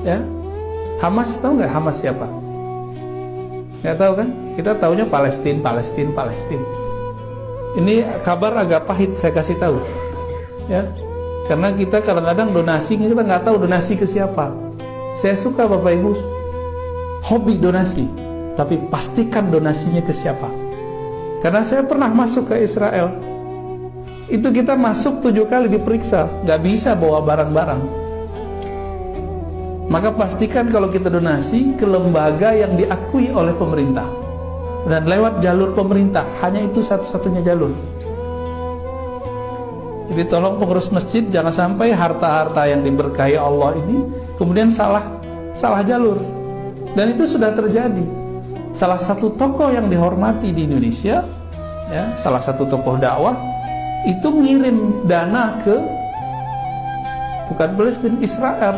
Ya, Hamas, tahu nggak Hamas siapa? Nggak tahu kan? Kita taunya Palestina. Ini kabar agak pahit saya kasih tahu, ya, karena kita kadang-kadang donasi kita nggak tahu donasi ke siapa. Saya suka Bapak Ibu hobi donasi, tapi pastikan donasinya ke siapa. Karena saya pernah masuk ke Israel, itu kita masuk 7 kali diperiksa, nggak bisa bawa barang-barang. Maka pastikan kalau kita donasi ke lembaga yang diakui oleh pemerintah dan lewat jalur pemerintah, hanya itu satu-satunya jalur. Jadi tolong pengurus masjid jangan sampai harta-harta yang diberkahi Allah ini kemudian salah jalur. Dan itu sudah terjadi. Salah satu tokoh yang dihormati di Indonesia, ya, salah satu tokoh dakwah itu ngirim dana ke bukan Palestina, Israel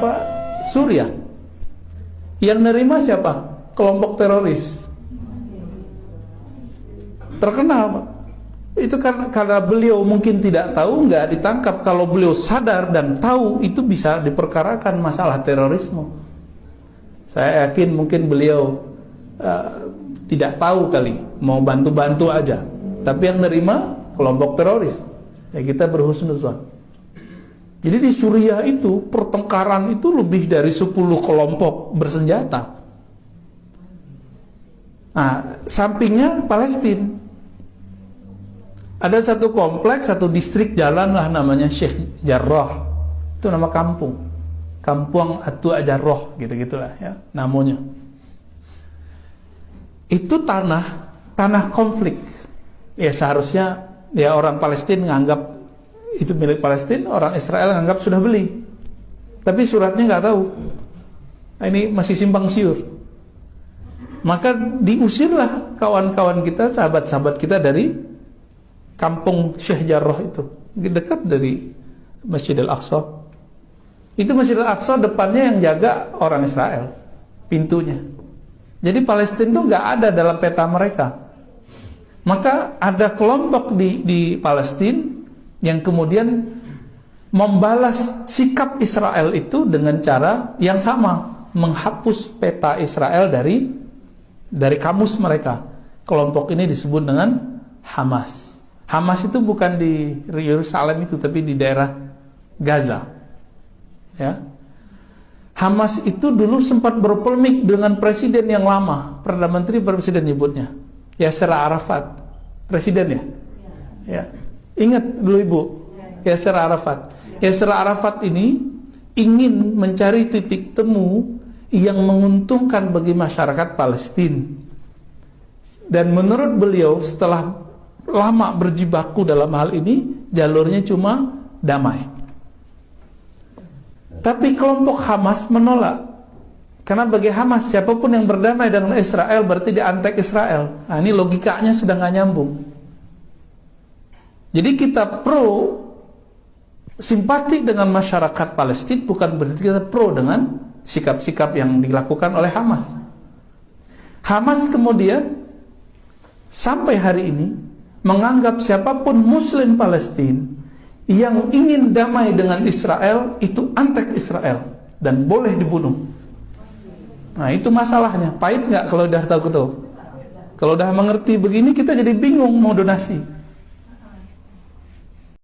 Suriah. Yang nerima siapa? Kelompok teroris terkenal, Pak. Itu karena beliau mungkin tidak tahu, nggak ditangkap. Kalau beliau sadar dan tahu, itu bisa diperkarakan masalah terorisme. Saya yakin mungkin beliau tidak tahu kali, mau bantu-bantu aja. Tapi yang nerima kelompok teroris. Ya kita berhusnuzon. Jadi di Suriah itu pertengkaran itu lebih dari 10 kelompok bersenjata. Nah, sampingnya Palestina. Ada satu kompleks, satu distrik jalan lah namanya Sheikh Jarrah. Itu nama kampung. Kampung Atua Jarrah, gitu-gitulah ya namanya. Itu tanah konflik. Ya seharusnya ya orang Palestina nganggap itu milik Palestina, orang Israel nganggap sudah beli. Tapi suratnya nggak tahu. Nah, ini masih simpang siur. Maka diusirlah kawan-kawan kita, sahabat-sahabat kita dari kampung Sheikh Jarrah itu, dekat dari Masjid Al-Aqsa. Itu Masjid Al-Aqsa depannya yang jaga orang Israel, pintunya. Jadi Palestina itu nggak ada dalam peta mereka. Maka ada kelompok di Palestina yang kemudian membalas sikap Israel itu dengan cara yang sama, menghapus peta Israel dari kamus mereka. Kelompok ini disebut dengan Hamas. Hamas itu bukan di Yerusalem itu, tapi di daerah Gaza. Ya. Hamas itu dulu sempat berpolemik dengan presiden yang lama, Perdana Menteri presiden nyebutnya, Yasser Arafat, presiden ya. Ya. Ingat dulu Ibu, Yasser Arafat. Yasser Arafat ini ingin mencari titik temu yang menguntungkan bagi masyarakat Palestina. Dan menurut beliau setelah lama berjibaku dalam hal ini, jalurnya cuma damai. Tapi kelompok Hamas menolak. Karena bagi Hamas, siapapun yang berdamai dengan Israel berarti dia antek Israel. Nah, ini logikanya sudah nggak nyambung. Jadi kita pro simpati dengan masyarakat Palestina, bukan berarti kita pro dengan sikap-sikap yang dilakukan oleh Hamas. Hamas kemudian sampai hari ini menganggap siapapun Muslim Palestina yang ingin damai dengan Israel itu antek Israel dan boleh dibunuh. Nah itu masalahnya. Pahit nggak kalau udah tahu? Kalau udah mengerti begini kita jadi bingung mau donasi.